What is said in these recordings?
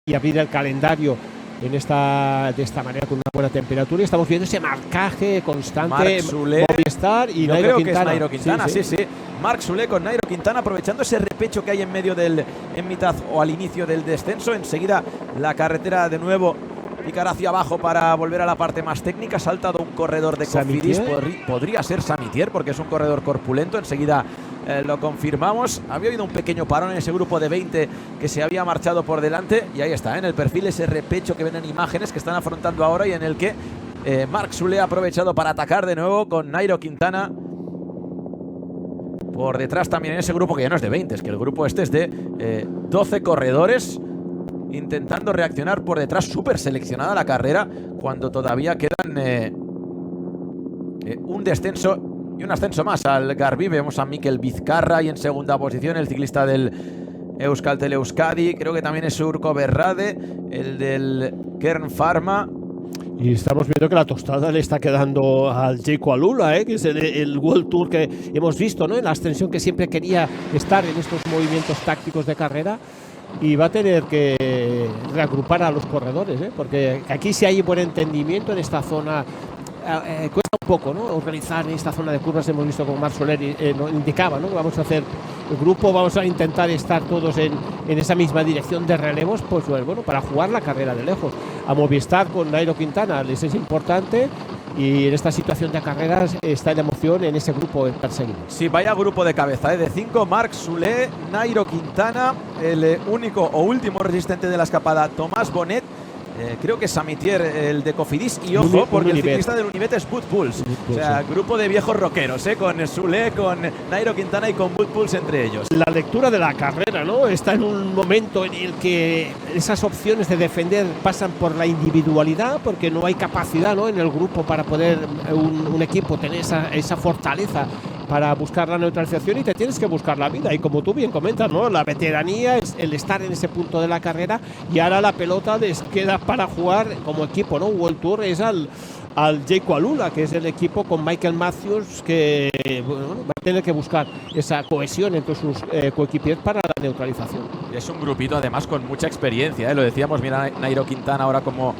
y abrir el calendario de esta manera con una buena temperatura, y estamos viendo ese marcaje constante. Movistar y Nairo Quintana. Que es Nairo Quintana, sí. Marc Soler con Nairo Quintana, aprovechando ese repecho que hay en mitad o al inicio del descenso. Enseguida la carretera de nuevo picar hacia abajo para volver a la parte más técnica. Ha saltado un corredor de Cofidis, podría ser Samitier, porque es un corredor corpulento. Enseguida lo confirmamos. Había habido un pequeño parón en ese grupo de 20 que se había marchado por delante, y ahí está, en el perfil, ese repecho que ven en imágenes que están afrontando ahora, y en el que Marc Soler ha aprovechado para atacar de nuevo con Nairo Quintana por detrás también en ese grupo, que ya no es de 20, es que el grupo este es de 12 corredores intentando reaccionar por detrás. Súper seleccionada la carrera, cuando todavía quedan un descenso y un ascenso más al Garbí. Vemos a Mikel Vizcarra y en segunda posición el ciclista del Euskaltel Euskadi, creo que también es Urko Berrade, el del Kern Pharma. Y estamos viendo que la tostada le está quedando al Jayco Alula, que es el World Tour que hemos visto, ¿no? En la ascensión, que siempre quería estar en estos movimientos tácticos de carrera, y va a tener que reagrupar a los corredores, porque aquí sí hay buen entendimiento en esta zona. Cuesta un poco, ¿no?, organizar en esta zona de curvas. Hemos visto como Marc Soler nos indicaba, ¿no?, que vamos a hacer el grupo, vamos a intentar estar todos en esa misma dirección de relevos, pues bueno, para jugar la carrera de lejos. A Movistar con Nairo Quintana les es importante, y en esta situación de carreras está la emoción en ese grupo perseguido. Sí, vaya grupo de cabeza, de 5, Marc Soler, Nairo Quintana, el único o último resistente de la escapada, Tomás Bonet. Creo que es Samitier, el de Cofidis, y ojo, porque el ciclista del Unibet es Wout Poels. O sea, grupo de viejos rockeros, con Soler, con Nairo Quintana y con Wout Poels entre ellos. La lectura de la carrera, ¿no?, está en un momento en el que esas opciones de defender pasan por la individualidad, porque no hay capacidad, ¿no?, en el grupo para poder un equipo tener esa fortaleza para buscar la neutralización, y te tienes que buscar la vida. Y como tú bien comentas, ¿no?, la veteranía es el estar en ese punto de la carrera, y ahora la pelota les queda para jugar como equipo, ¿no? World Tour es al Jayco Alula, que es el equipo con Michael Matthews, que va a tener que buscar esa cohesión entre sus coequipiers para la neutralización. Es un grupito además con mucha experiencia, lo decíamos. Mira, Nairo Quintana ahora como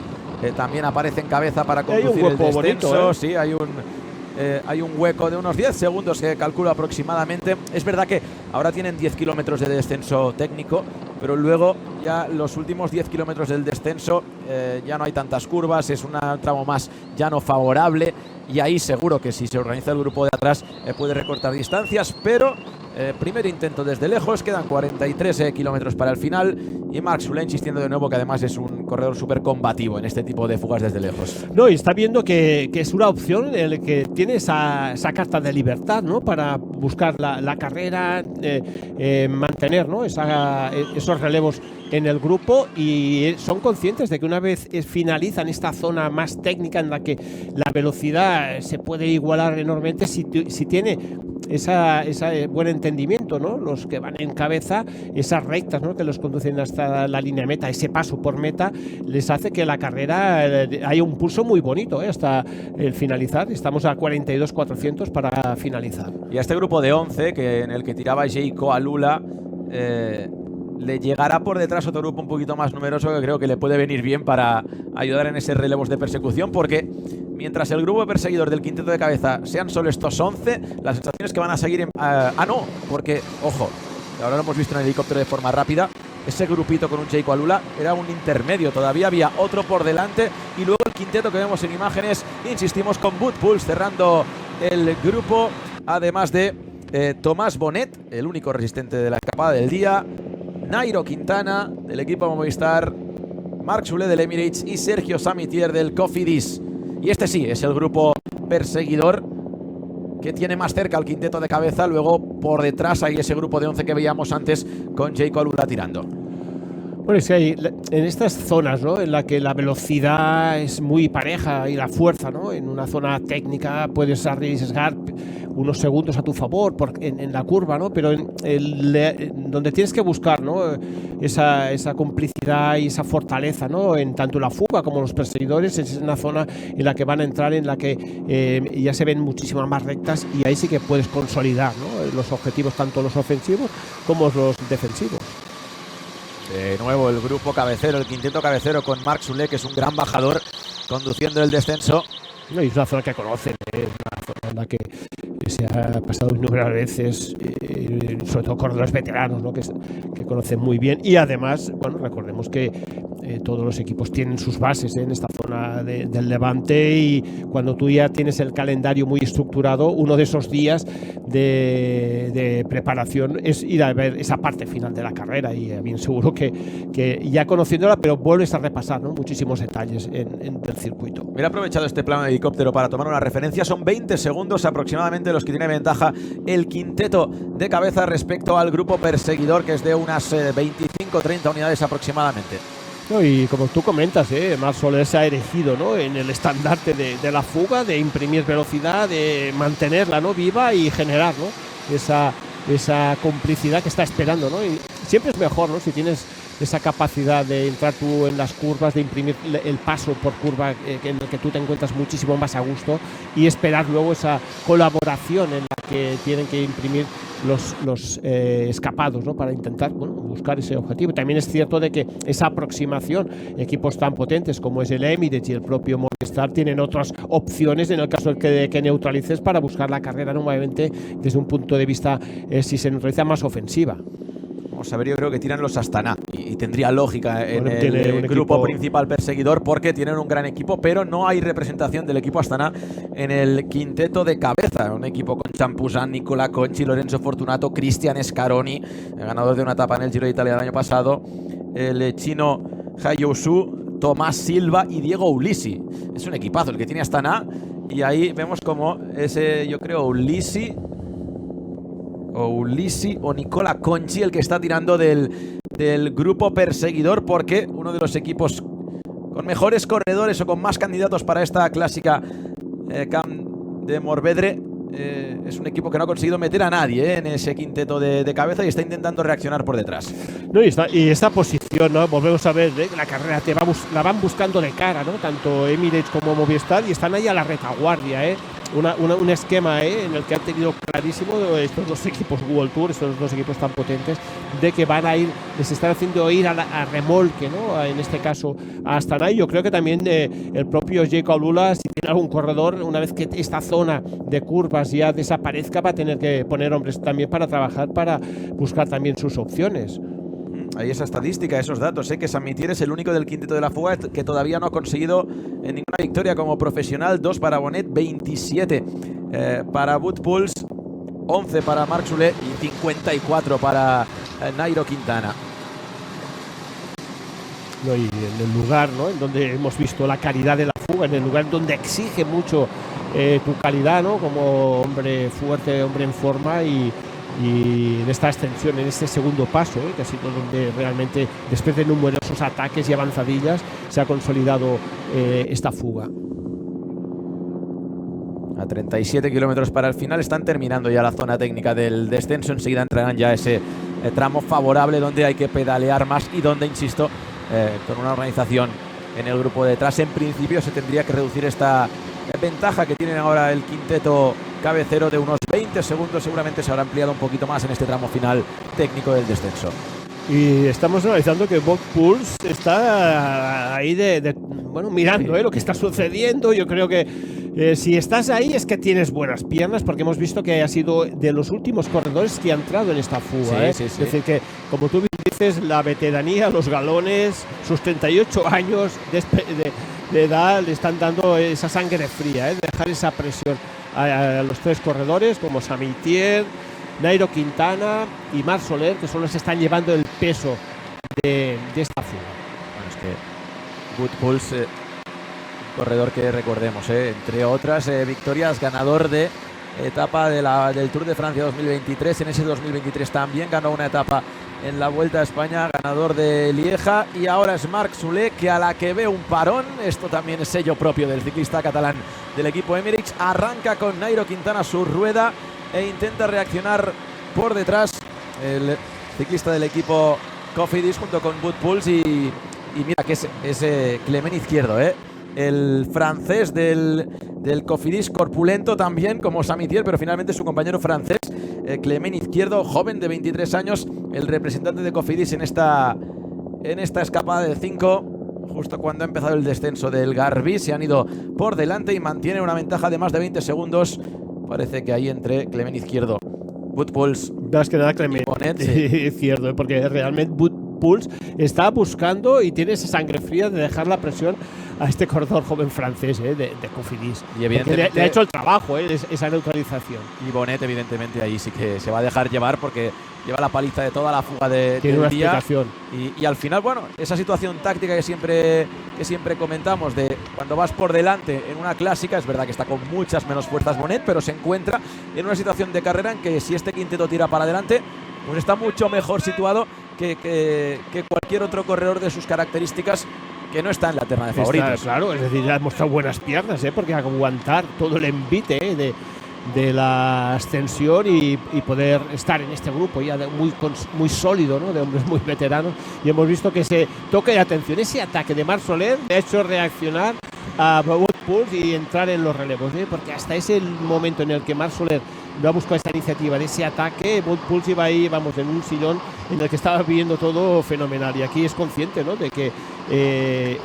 también aparece en cabeza para conducir el descenso. Bonito, Sí, hay un hueco de unos 10 segundos que calculo aproximadamente. Es verdad que ahora tienen 10 kilómetros de descenso técnico, pero luego ya los últimos 10 kilómetros del descenso ya no hay tantas curvas, es un tramo más llano favorable, y ahí seguro que si se organiza el grupo de atrás puede recortar distancias. Pero primer intento desde lejos, quedan 43 kilómetros para el final, y Marc Soler insistiendo de nuevo que además es un corredor súper combativo en este tipo de fugas desde lejos. No, y está viendo que es una opción el que tiene esa carta de libertad, ¿no?, para buscar la carrera, mantener, ¿no?, esos relevos en el grupo, y son conscientes de que una vez finalizan esta zona más técnica en la que la velocidad se puede igualar enormemente, si tiene ese buen entendimiento, ¿no?, los que van en cabeza, esas rectas, ¿no?, que los conducen hasta la línea meta, ese paso por meta, les hace que la carrera haya un pulso muy bonito hasta el finalizar. Estamos a 42.400 para finalizar. Y a este grupo de 11 en el que tiraba Jayco Alula, le llegará por detrás otro grupo un poquito más numeroso, que creo que le puede venir bien para ayudar en esos relevos de persecución, porque mientras el grupo perseguidor del quinteto de cabeza sean solo estos 11, las sensaciones que van a seguir no, porque, ojo, ahora lo hemos visto en el helicóptero de forma rápida, ese grupito con un Jayco Alula era un intermedio, todavía había otro por delante, y luego el quinteto que vemos en imágenes, insistimos, con Wout Poels cerrando el grupo, además de Tomás Bonet, el único resistente de la escapada del día, Nairo Quintana del equipo Movistar, Marc Soler del Emirates y Sergio Samitier del Cofidis. Y este sí es el grupo perseguidor que tiene más cerca al quinteto de cabeza. Luego por detrás hay ese grupo de 11 que veíamos antes con Jayco Alula tirando. Bueno, es que hay, en estas zonas, ¿no?, en la que la velocidad es muy pareja y la fuerza, ¿no?, en una zona técnica puedes arriesgar unos segundos a tu favor en la curva, ¿no?, pero donde tienes que buscar, ¿no?, esa complicidad y esa fortaleza, ¿no?, en tanto la fuga como los perseguidores, es una zona en la que van a entrar, en la que ya se ven muchísimas más rectas, y ahí sí que puedes consolidar, ¿no?, los objetivos, tanto los ofensivos como los defensivos. De nuevo el grupo cabecero, el quinteto cabecero con Marc Soler, que es un gran bajador conduciendo el descenso. No, y es una zona que conocen, es una zona en la que se ha pasado innumerables veces, sobre todo corredores veteranos, ¿no? que conocen muy bien. Y además, bueno, recordemos que todos los equipos tienen sus bases en esta zona del Levante, y cuando tú ya tienes el calendario muy estructurado, uno de esos días de preparación es ir a ver esa parte final de la carrera, y bien seguro que ya conociéndola, pero vuelves a repasar, ¿no? Muchísimos detalles del circuito. Hubiera aprovechado este plano de helicóptero para tomar una referencia. Son 20 segundos aproximadamente los que tiene ventaja el quinteto de cabeza respecto al grupo perseguidor, que es de unas 25-30 unidades aproximadamente. No, y como tú comentas, Marc Soler se ha erigido, ¿no? En el estandarte de la fuga, de imprimir velocidad, de mantenerla, ¿no? Viva y generar, ¿no? esa complicidad que está esperando, ¿no? Y siempre es mejor, ¿no? Si tienes esa capacidad de entrar tú en las curvas, de imprimir el paso por curva en el que tú te encuentras muchísimo más a gusto, y esperar luego esa colaboración en la que tienen que imprimir los escapados, ¿no? Para intentar, bueno, buscar ese objetivo. También es cierto de que esa aproximación, equipos tan potentes como es el Emirates y el propio Movistar, tienen otras opciones en el caso de que neutralices, para buscar la carrera nuevamente desde un punto de vista, si se neutraliza, más ofensiva. Vamos a ver, yo creo que tiran los Astana y tendría lógica en el grupo equipo principal perseguidor, porque tienen un gran equipo, pero no hay representación del equipo Astana en el quinteto de cabeza. Un equipo con Champuzan, Nicola Conchi, Lorenzo Fortunato, Cristian Scaroni, el ganador de una etapa en el Giro de Italia del año pasado, el chino Hayousu, Tomás Silva y Diego Ulisi. Es un equipazo el que tiene Astana, y ahí vemos como ese, yo creo, Ulisi o Nicola Conchi el que está tirando del grupo perseguidor, porque uno de los equipos con mejores corredores o con más candidatos para esta clásica Camp de Morvedre es un equipo que no ha conseguido meter a nadie en ese quinteto de cabeza, y está intentando reaccionar por detrás. No, y esta posición, ¿no? Volvemos a ver, la carrera la van buscando de cara, ¿no? Tanto Emirates como Movistar, y están ahí a la retaguardia, un esquema en el que han tenido clarísimo estos dos equipos World Tour, estos dos equipos tan potentes, de que van a ir, les están haciendo ir a remolque, ¿no? En este caso a Astana. Y yo creo que también el propio Jayco Alula, si tiene algún corredor, una vez que esta zona de curvas ya desaparezca, va a tener que poner hombres también para trabajar, para buscar también sus opciones. Hay esa estadística, esos datos, que San Mitier es el único del quinteto de la fuga que todavía no ha conseguido ninguna victoria como profesional. 2 para Bonet, 27 para Wout Poels, 11 para Marc Soler y 54 para Nairo Quintana. No, y en el lugar, ¿no? En donde hemos visto la calidad de la fuga, en el lugar donde exige mucho tu calidad, ¿no? Como hombre fuerte, hombre en forma, y en esta extensión, en este segundo paso, que ha sido donde realmente, después de numerosos ataques y avanzadillas, se ha consolidado esta fuga. A 37 kilómetros para el final están terminando ya la zona técnica del descenso. Enseguida entrarán ya ese tramo favorable donde hay que pedalear más y donde, insisto, con una organización en el grupo de detrás, en principio se tendría que reducir esta ventaja que tienen ahora el quinteto cabecero de unos 20 segundos. Seguramente se habrá ampliado un poquito más en este tramo final técnico del descenso. Y estamos analizando que Wout Poels está ahí mirando lo que está sucediendo. Yo creo que si estás ahí es que tienes buenas piernas, porque hemos visto que ha sido de los últimos corredores que ha entrado en esta fuga. Sí. Es decir, que como tú dices, la veteranía, los galones, sus 38 años de edad le están dando esa sangre fría, dejar esa presión a los tres corredores como Sam Mitier, Nairo Quintana y Marc Soler, que son los que están llevando el peso de esta fuga. Bueno, es que Wout Poels, corredor que recordemos, entre otras victorias, ganador de etapa del Tour de Francia 2023. En ese 2023 también ganó una etapa en la Vuelta a España, ganador de Lieja, y ahora es Marc Soler, que a la que ve un parón, esto también es sello propio del ciclista catalán del equipo Emirates, arranca con Nairo Quintana su rueda e intenta reaccionar por detrás el ciclista del equipo Cofidis junto con Wout Poels, y mira que es Clement Izquierdo, el francés del Cofidis, corpulento también como Sam Mitier, pero finalmente su compañero francés, Clement Izquierdo, joven de 23 años, el representante de Cofidis en esta en esta escapada de 5, justo cuando ha empezado el descenso del Garbí. Se han ido por delante y mantienen una ventaja de más de 20 segundos. Parece que ahí entre Clement Izquierdo, Wout Poels Más que nada Clement Izquierdo, porque realmente Wout Poels está buscando y tiene esa sangre fría de dejar la presión a este corredor joven francés de Cofidis. Y evidentemente le ha hecho el trabajo, esa neutralización. Y Bonnet, evidentemente, ahí sí que se va a dejar llevar porque lleva la paliza de toda la fuga del una día. Explicación. Y al final, bueno, esa situación táctica que siempre comentamos de cuando vas por delante en una clásica, es verdad que está con muchas menos fuerzas Bonnet, pero se encuentra en una situación de carrera en que si este quinteto tira para adelante, pues está mucho mejor situado que cualquier otro corredor de sus características que no está en la terna de favoritos. Claro, es decir, ha mostrado buenas piernas, porque aguantar todo el envite de la ascensión y poder estar en este grupo ya muy sólido, ¿no? De hombres muy veteranos. Y hemos visto que ese toque de atención, ese ataque de Marc Soler le ha hecho reaccionar a Wout Poels y entrar en los relevos, porque hasta ese momento en el que Marc Soler no ha buscado esta iniciativa de ese ataque, Wout Poels iba ahí, vamos, en un sillón en el que estaba viendo todo fenomenal. Y aquí es consciente, ¿no?, de que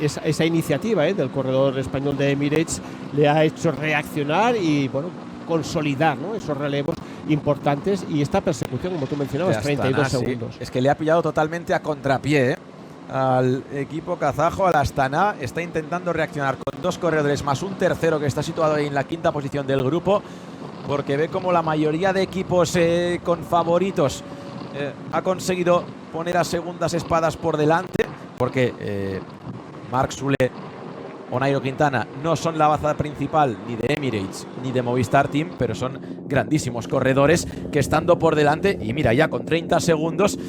esa iniciativa del corredor español de Emirates le ha hecho reaccionar y, bueno, consolidar, ¿no?, esos relevos importantes y esta persecución, como tú mencionabas, 32 segundos. Es que le ha pillado totalmente a contrapié al equipo kazajo, al Astana. Está intentando reaccionar con 2 corredores más un tercero que está situado ahí en la 5ª posición del grupo, porque ve como la mayoría de equipos con favoritos ha conseguido poner a segundas espadas por delante, porque Marc Soler o Nairo Quintana no son la baza principal ni de Emirates ni de Movistar Team, pero son grandísimos corredores que, estando por delante, y mira, ya con 30 segundos,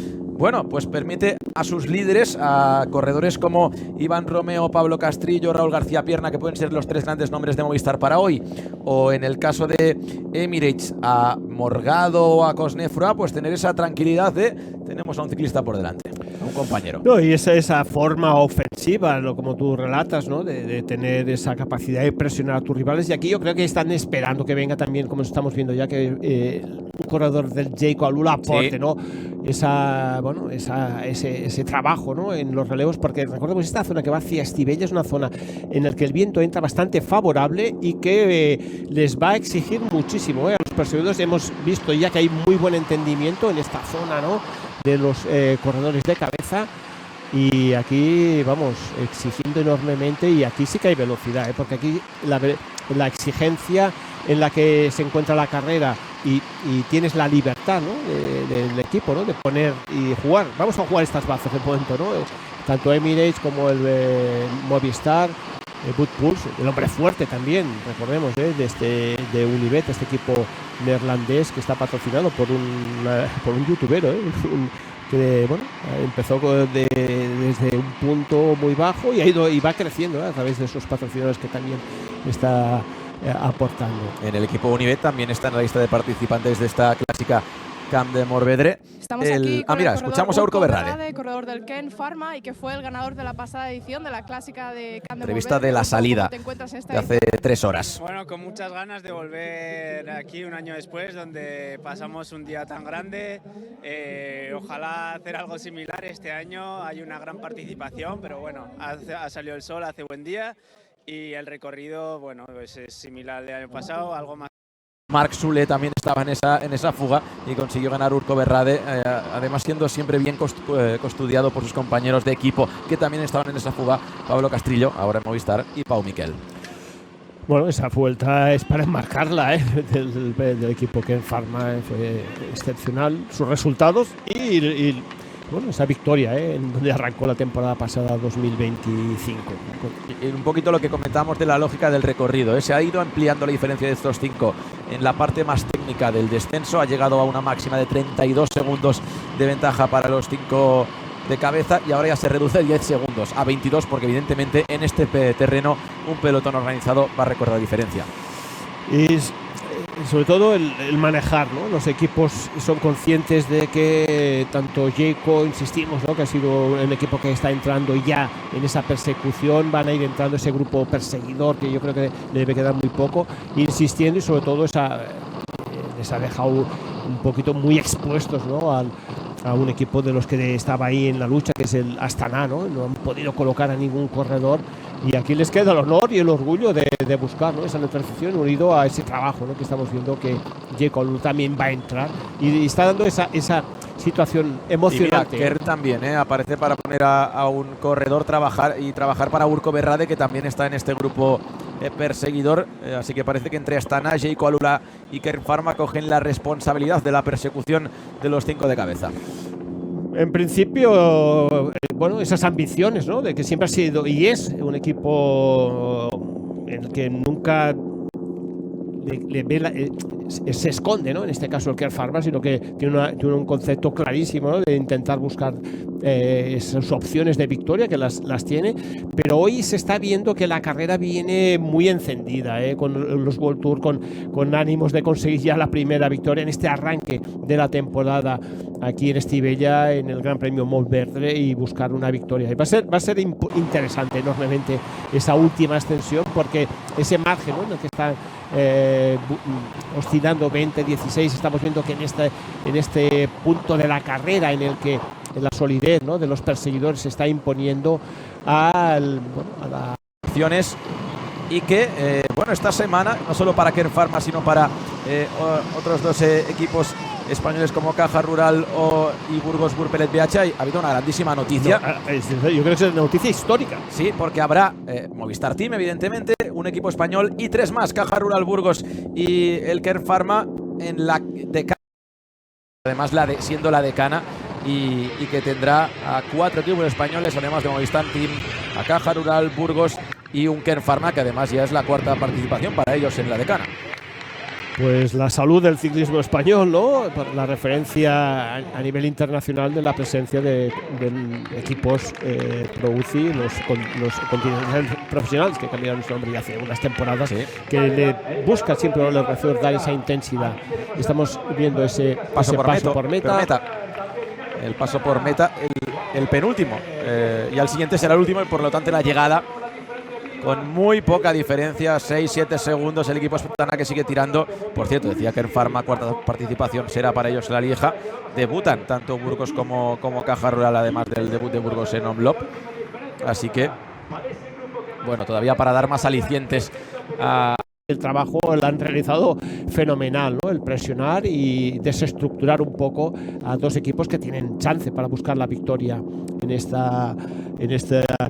bueno, pues permite a sus líderes, a corredores como Iván Romeo, Pablo Castrillo, Raúl García Pierna, que pueden ser los 3 grandes nombres de Movistar para hoy, o en el caso de Emirates a Morgado o a Cosnefroy, pues tener esa tranquilidad de tenemos a un ciclista por delante, a un compañero. No, y esa forma ofensiva, como tú relatas, ¿no?, de tener esa capacidad de presionar a tus rivales. Y aquí yo creo que están esperando que venga también, como estamos viendo ya, que un corredor del Jayco Alula aporte, ¿no?, ese trabajo, ¿no?, en los relevos, porque recordemos, esta zona que va hacia Estivella es una zona en la que el viento entra bastante favorable y que les va a exigir muchísimo, a los perseguidores. Hemos visto ya que hay muy buen entendimiento en esta zona, ¿no?, de los corredores de cabeza, y aquí vamos exigiendo enormemente, y aquí sí que hay velocidad, porque aquí la exigencia en la que se encuentra la carrera y tienes la libertad, ¿no?, del equipo, ¿no?, de poner y jugar. Vamos a jugar estas bazas de momento, ¿no?, tanto Emirates como el Movistar, Wout Poels, el hombre fuerte también, recordemos, de Unibet, este equipo neerlandés que está patrocinado por un youtuber, que bueno, empezó desde un punto muy bajo y ha ido y va creciendo a través de esos patrocinadores que también está aportando. En el equipo Unibet también está en la lista de participantes de esta clásica Camp de Morvedre. Estamos aquí con mira, escuchamos a Urko Berrade, corredor del Ken Pharma y que fue el ganador de la pasada edición de la clásica de Camp de Entrevista Morvedre. de la salida de hace 3 horas. Bueno, con muchas ganas de volver aquí un año después, donde pasamos un día tan grande. Ojalá hacer algo similar este año. Hay una gran participación, pero bueno, ha salido el sol, hace buen día y el recorrido, bueno, pues es similar al del año pasado, algo más. Marc Soler también estaba en esa fuga y consiguió ganar Urko Berrade, además siendo siempre bien custodiado por sus compañeros de equipo que también estaban en esa fuga, Pablo Castrillo, ahora en Movistar, y Pau Miquel. Bueno, esa vuelta es para enmarcarla del equipo Ken Pharma, fue excepcional sus resultados y bueno, esa victoria en donde arrancó la temporada pasada 2025. Y un poquito lo que comentamos de la lógica del recorrido, se ha ido ampliando la diferencia de estos 5 en la parte más técnica del descenso, ha llegado a una máxima de 32 segundos de ventaja para los 5 de cabeza y ahora ya se reduce 10 segundos a 22 porque evidentemente en este terreno un pelotón organizado va a recorrer la diferencia. Y sobre todo el manejar, ¿no? Los equipos son conscientes de que tanto Jayco, insistimos, ¿no?, que ha sido el equipo que está entrando ya en esa persecución, van a ir entrando ese grupo perseguidor que yo creo que le debe quedar muy poco, insistiendo, y sobre todo les ha dejado un poquito muy expuestos, ¿no?, al a un equipo de los que estaba ahí en la lucha, que es el Astana, ¿no? No han podido colocar a ningún corredor, y aquí les queda el honor y el orgullo de buscar, ¿no?, esa neutralización unido a ese trabajo, ¿no?, que estamos viendo que Jake Alula también va a entrar y está dando esa situación emocionante. Y mira, Kerr también aparece para poner a un corredor trabajar para Urko Berrade, que también está en este grupo perseguidor, así que parece que entre Astana, Jake Alula y Kern Pharma cogen la responsabilidad de la persecución de los 5 de cabeza. En principio, bueno, esas ambiciones, ¿no?, de que siempre ha sido y es un equipo en el que nunca se esconde, ¿no?, en este caso el Kern Pharma, sino que tiene un concepto clarísimo, ¿no?, de intentar buscar esas opciones de victoria, que las tiene, pero hoy se está viendo que la carrera viene muy encendida, con los World Tour, con ánimos de conseguir ya la primera victoria en este arranque de la temporada aquí en Estivella, en el Gran Premio Montverde, y buscar una victoria. Y va a ser interesante enormemente esa última extensión, porque ese margen, ¿no?, en el que está oscilando 20-16, estamos viendo que en este punto de la carrera en el que la solidez, ¿no?, de los perseguidores se está imponiendo a las acciones, y que esta semana, no solo para Kern Pharma, sino para otros dos equipos españoles como Caja Rural y Burgos Burpelet BH, ha habido una grandísima noticia. Yo creo que es una noticia histórica. Sí, porque habrá Movistar Team, evidentemente, un equipo español y 3 más, Caja Rural, Burgos y el Kern Pharma en la decana, además siendo la decana, y que tendrá a 4 equipos españoles, además de Movistar Team, a Caja Rural, Burgos y un Kern Pharma, que además ya es la 4ª participación para ellos en la decana. Pues la salud del ciclismo español, ¿no?, por la referencia a nivel internacional de la presencia de equipos Pro UCI, los continentales profesionales, que cambiaron su nombre ya hace unas temporadas, sí, que le busca siempre a los corredores dar esa intensidad. Estamos viendo ese paso por meta. El paso por meta, el penúltimo, y al siguiente será el último, y por lo tanto la llegada con muy poca diferencia, 6-7 segundos. El equipo Astana, que sigue tirando. Por cierto, decía que en Pharma, 4ª participación será para ellos en la Lieja. Debutan tanto Burgos como Caja Rural, además del debut de Burgos en Omloop. Así que, bueno, todavía para dar más alicientes a... El trabajo lo han realizado fenomenal, ¿no?, el presionar y desestructurar un poco a dos equipos que tienen chance para buscar la victoria en esta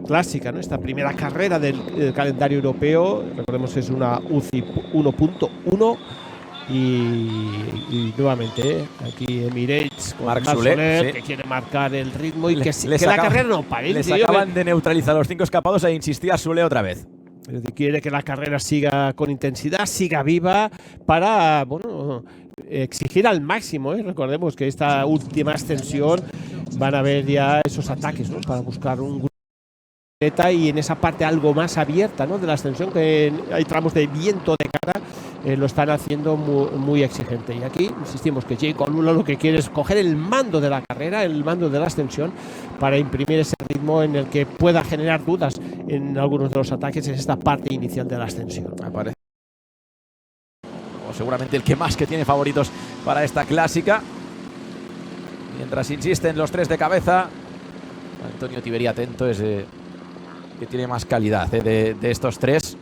clásica, ¿no?, esta primera carrera del calendario europeo. Recordemos que es una UCI 1.1 y nuevamente aquí Emirates con Marc Soler, sí, que quiere marcar el ritmo y que la carrera no pare. Les acaban de neutralizar los 5 escapados e insistía Soler otra vez. Quiere que la carrera siga con intensidad, siga viva, para exigir al máximo. Recordemos que esta última extensión van a haber ya esos ataques, ¿no?, para buscar un grupo y en esa parte algo más abierta, ¿no?, de la extensión, que hay tramos de viento de cara, lo están haciendo muy exigente. Y aquí insistimos que Jake Alula lo que quiere es coger el mando de la carrera, el mando de la extensión, para imprimir ese ritmo en el que pueda generar dudas en algunos de los ataques en esta parte inicial de la extensión. Aparece seguramente el que más que tiene favoritos para esta clásica. Mientras insisten los 3 de cabeza, Antonio Tiberi, atento, es que tiene más calidad de estos 3.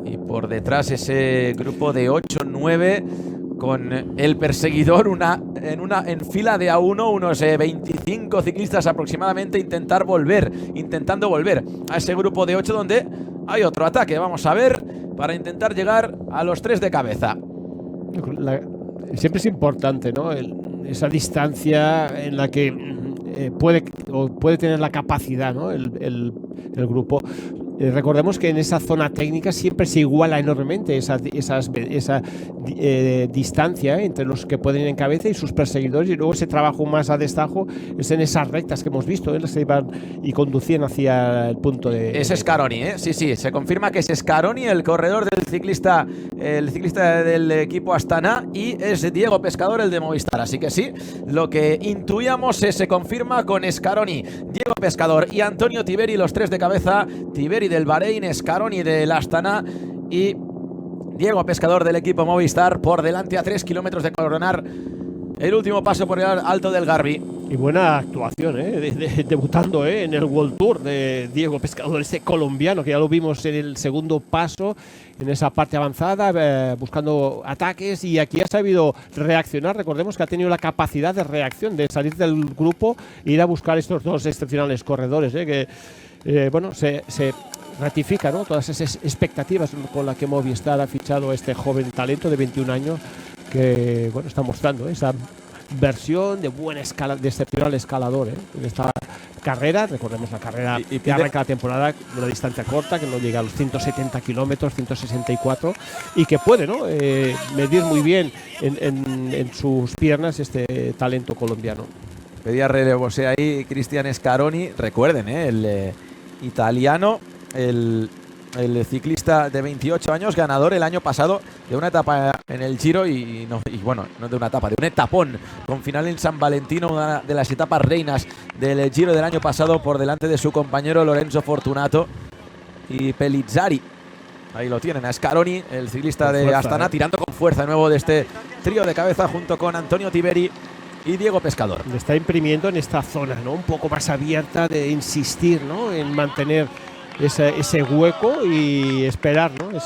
Y por detrás ese grupo de 8-9 con el perseguidor en fila de A1, unos 25 ciclistas aproximadamente, intentando volver a ese grupo de 8 donde hay otro ataque. Vamos a ver, para intentar llegar a los 3 de cabeza. Siempre es importante, ¿no?, esa distancia en la que puede tener la capacidad, ¿no?, el grupo. Recordemos que en esa zona técnica siempre se iguala enormemente esa distancia entre los que pueden ir en cabeza y sus perseguidores, y luego ese trabajo más a destajo es en esas rectas que hemos visto, las que iban y conducían hacia el punto de... Es Scaroni, sí, se confirma que es Scaroni, el corredor del ciclista del equipo Astana, y es Diego Pescador, el de Movistar. Así que sí, lo que intuíamos se confirma con Scaroni, Diego Pescador y Antonio Tiberi, los 3 de cabeza. Tiberi del Bahrein, Scaroni del Astana y Diego Pescador del equipo Movistar por delante a 3 kilómetros de coronar el último paso por el Alto del Garbi. Y buena actuación, debutando en el World Tour de Diego Pescador, este colombiano que ya lo vimos en el segundo paso, en esa parte avanzada, buscando ataques, y aquí ha sabido reaccionar. Recordemos que ha tenido la capacidad de reacción, de salir del grupo e ir a buscar estos dos excepcionales corredores, bueno, se ratifica, ¿no?, todas esas expectativas con las que Movistar ha fichado a este joven talento de 21 años que, bueno, está mostrando esa versión de de excepcional escalador en esta carrera. Recordemos la carrera que arranca la temporada de una distancia corta, que no llega a los 170 kilómetros, 164, y que puede, ¿no?, medir muy bien en sus piernas este talento colombiano. Pedía relevos ahí Cristian Scaroni. Recuerden, el italiano, el ciclista de 28 años, ganador el año pasado de una etapa en el Giro y bueno, no de una etapa, de un etapón con final en San Valentino, una de las etapas reinas del Giro del año pasado, por delante de su compañero Lorenzo Fortunato y Pellizzari. Ahí lo tienen a Scaroni, el ciclista de Astana, tirando con fuerza de nuevo de este trío de cabeza junto con Antonio Tiberi y Diego Pescador. Le está imprimiendo en esta zona, ¿no?, un poco más abierta, de insistir, ¿no?, en mantener ese hueco y esperar, ¿no?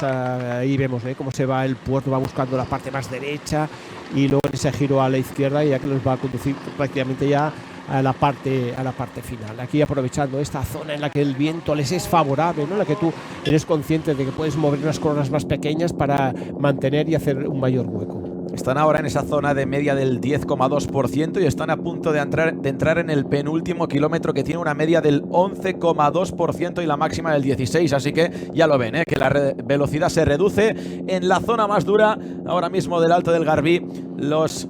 Ahí vemos cómo se va el puerto, va buscando la parte más derecha y luego ese giro a la izquierda, ya que nos va a conducir prácticamente ya a la parte final. Aquí aprovechando esta zona en la que el viento les es favorable, ¿no?, en la que tú eres consciente de que puedes mover unas coronas más pequeñas para mantener y hacer un mayor hueco. Están ahora en esa zona de media del 10,2% y están a punto de entrar en el penúltimo kilómetro, que tiene una media del 11,2% y la máxima del 16%. Así que ya lo ven, que la velocidad se reduce en la zona más dura ahora mismo del Alto del Garbi. Los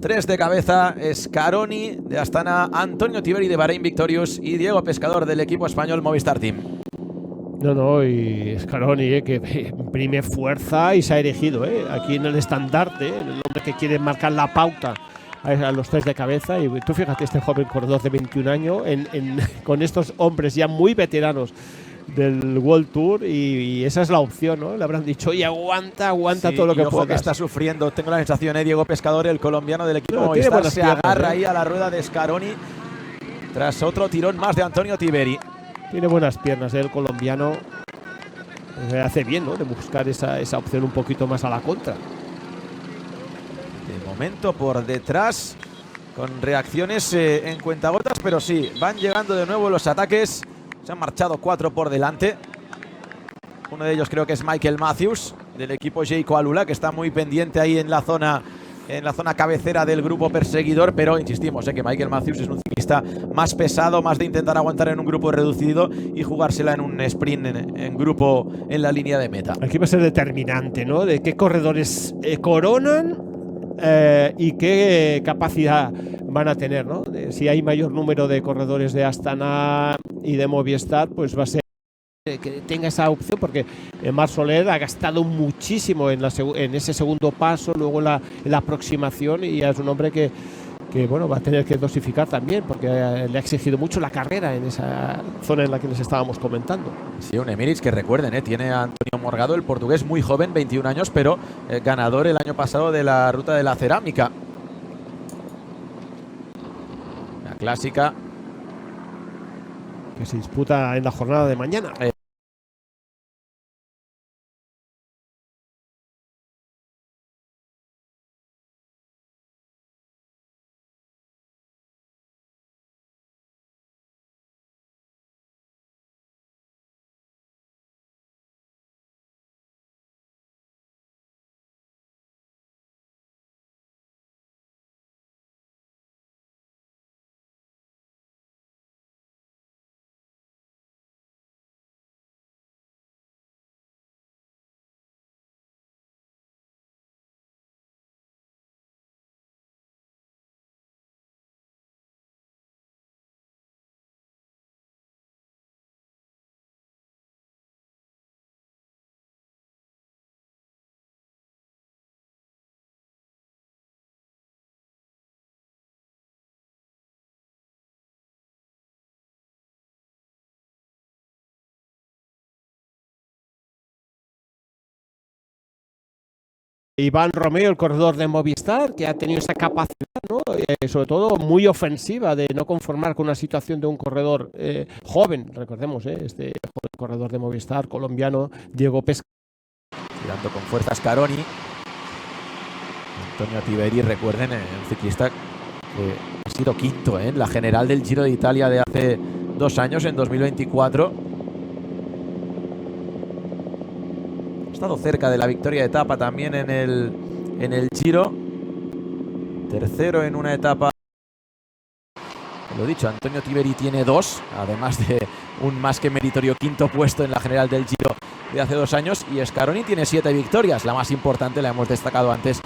tres de cabeza: Scaroni de Astana, Antonio Tiberi de Bahrein Victorious y Diego Pescador del equipo español Movistar Team. No, y Scaroni, que imprime fuerza y se ha erigido aquí en el estandarte, el hombre que quiere marcar la pauta a los tres de cabeza. Y tú fíjate, este joven corredor de 21 años con estos hombres ya muy veteranos del World Tour, y esa es la opción, ¿no? Le habrán dicho, oye, aguanta sí, todo lo que puedas. Que está sufriendo, tengo la sensación, Diego Pescador, el colombiano del equipo Movistar, se agarra ahí a la rueda de Scaroni tras otro tirón más de Antonio Tiberi. Tiene buenas piernas el colombiano. Hace bien, ¿no?, de buscar esa opción un poquito más a la contra. De momento por detrás, con reacciones en cuentagotas, pero sí, van llegando de nuevo los ataques. Se han marchado 4 por delante. Uno de ellos creo que es Michael Matthews, del equipo Jayco Alula, que está muy pendiente ahí en la zona cabecera del grupo perseguidor, pero insistimos, que Michael Matthews es un ciclista más pesado, más de intentar aguantar en un grupo reducido y jugársela en un sprint en grupo en la línea de meta. Aquí va a ser determinante, ¿no?, de qué corredores coronan y qué capacidad van a tener, ¿no? Si hay mayor número de corredores de Astana y de Movistar, pues va a ser que tenga esa opción, porque Marc Soler ha gastado muchísimo en ese segundo paso, luego en la aproximación, y ya es un hombre que bueno, va a tener que dosificar también, porque le ha exigido mucho la carrera en esa zona en la que les estábamos comentando. Sí, un Emirates que recuerden, tiene a Antonio Morgado, el portugués, muy joven, 21 años, pero ganador el año pasado de la Ruta de la Cerámica. La clásica que se disputa en la jornada de mañana. Iván Romeo, el corredor de Movistar, que ha tenido esa capacidad, ¿no? Sobre todo muy ofensiva, de no conformar con una situación de un corredor joven. Recordemos, este joven corredor de Movistar, colombiano, Diego Pescador. Tirando con fuerza Scaroni. Antonio Tiberi, recuerden, un ciclista que ha sido quinto en la general del Giro de Italia de hace 2 años, en 2024. Ha estado cerca de la victoria de etapa también en el Giro. Tercero en una etapa. Lo dicho, Antonio Tiberi tiene 2, además de un más que meritorio quinto puesto en la general del Giro de hace 2 años. Y Scaroni tiene 7 victorias. La más importante, la hemos destacado antes,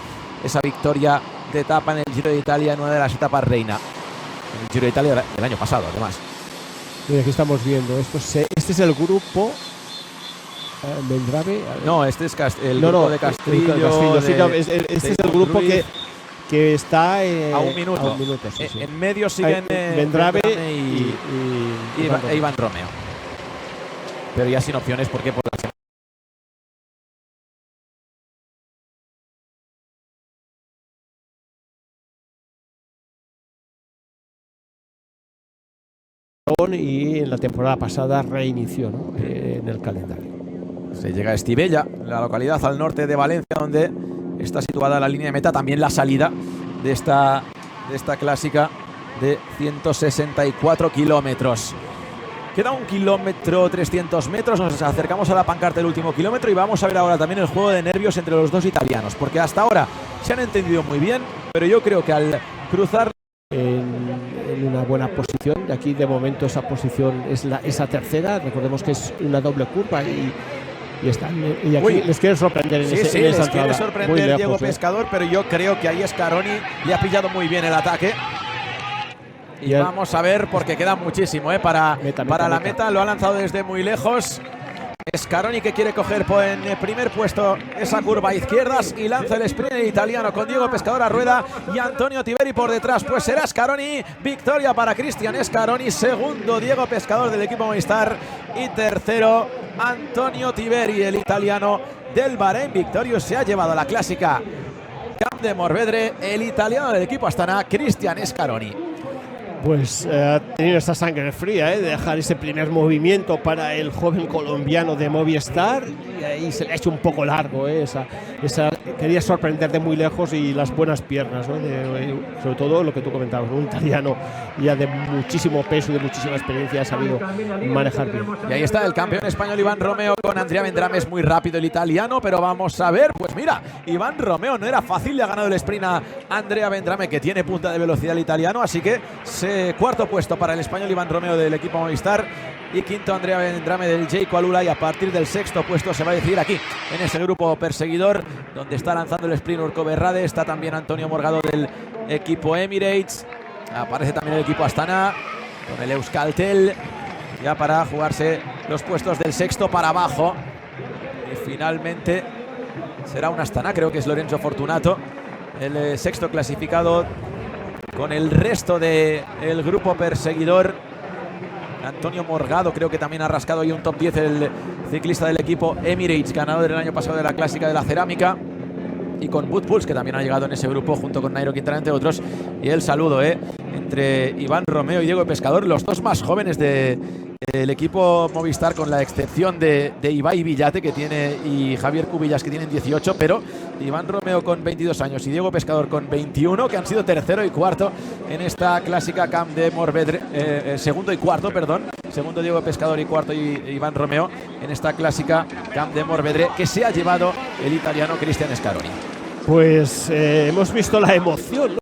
esa victoria de etapa en el Giro de Italia, en una de las etapas reina. En el Giro de Italia del año pasado, además. Mira, aquí estamos viendo. Este es el grupo. Mendrave. No, este es el grupo de Castrillo. Sí, este es el grupo que está a un minuto. Sí. En medio siguen Mendrave y Iván Romeo. Pero ya sin opciones, porque por la y en la temporada pasada reinició, ¿no? En el calendario. Se llega a Estivella, la localidad al norte de Valencia, donde está situada la línea de meta, también la salida de esta clásica de 164 kilómetros. Queda 1 kilómetro 300 metros, nos acercamos a la pancarta del último kilómetro y vamos a ver ahora también el juego de nervios entre los dos italianos, porque hasta ahora se han entendido muy bien, pero yo creo que al cruzar en una buena posición, de aquí de momento esa posición es esa tercera, recordemos que es una doble curva y aquí les quiere sorprender en esa les quiere sorprender Diego Pescador, pero yo creo que ahí Scaroni le ha pillado muy bien el ataque. Y vamos a ver, porque queda muchísimo para la meta. Lo ha lanzado desde muy lejos. Scaroni, que quiere coger en primer puesto esa curva a izquierdas y lanza el sprint italiano con Diego Pescador a rueda y Antonio Tiberi por detrás. Pues será Scaroni. Victoria para Cristian Scaroni. Segundo, Diego Pescador del equipo Movistar. Y tercero, Antonio Tiberi, el italiano del Bahrein Victorious. Se ha llevado la clásica Camp de Morvedre, el italiano del equipo Astana, Cristian Scaroni. Pues ha tenido esa sangre fría, de dejar ese primer movimiento para el joven colombiano de Movistar, y ahí se le ha hecho un poco largo, quería sorprender de muy lejos, y las buenas piernas, ¿no? Sobre todo lo que tú comentabas, un italiano ya de muchísimo peso y de muchísima experiencia, ha sabido manejar bien. Y ahí está el campeón español Iván Romeo con Andrea Vendrame. Es muy rápido el italiano, pero vamos a ver, pues mira, Iván Romeo no era fácil, le ha ganado el sprint a Andrea Vendrame, que tiene punta de velocidad el italiano, así que cuarto puesto para el español Iván Romeo del equipo Movistar y quinto Andrea Vendrame del Jayco Alula, y a partir del sexto puesto se va a decidir aquí en ese grupo perseguidor donde está lanzando el sprint Urco Berrade. Está también Antonio Morgado del equipo Emirates, aparece también el equipo Astana con el Euskaltel ya para jugarse los puestos del sexto para abajo, y finalmente será un Astana, creo que es Lorenzo Fortunato el sexto clasificado con el resto del grupo perseguidor. Antonio Morgado creo que también ha rascado ahí un top 10, el ciclista del equipo Emirates, ganador el año pasado de la clásica de la cerámica, y con Wood Pulse, que también ha llegado en ese grupo junto con Nairo Quintana, entre otros. Y el saludo entre Iván Romeo y Diego Pescador, los dos más jóvenes del equipo Movistar, con la excepción de Ibai Villate y Javier Cubillas, que tienen 18, pero Iván Romeo con 22 años y Diego Pescador con 21, que han sido tercero y cuarto en esta clásica Camp de Morvedre, segundo y cuarto, perdón, segundo Diego Pescador y cuarto Iván Romeo en esta clásica Camp de Morvedre, que se ha llevado el italiano Cristian Scaroni. Pues hemos visto la emoción, ¿no?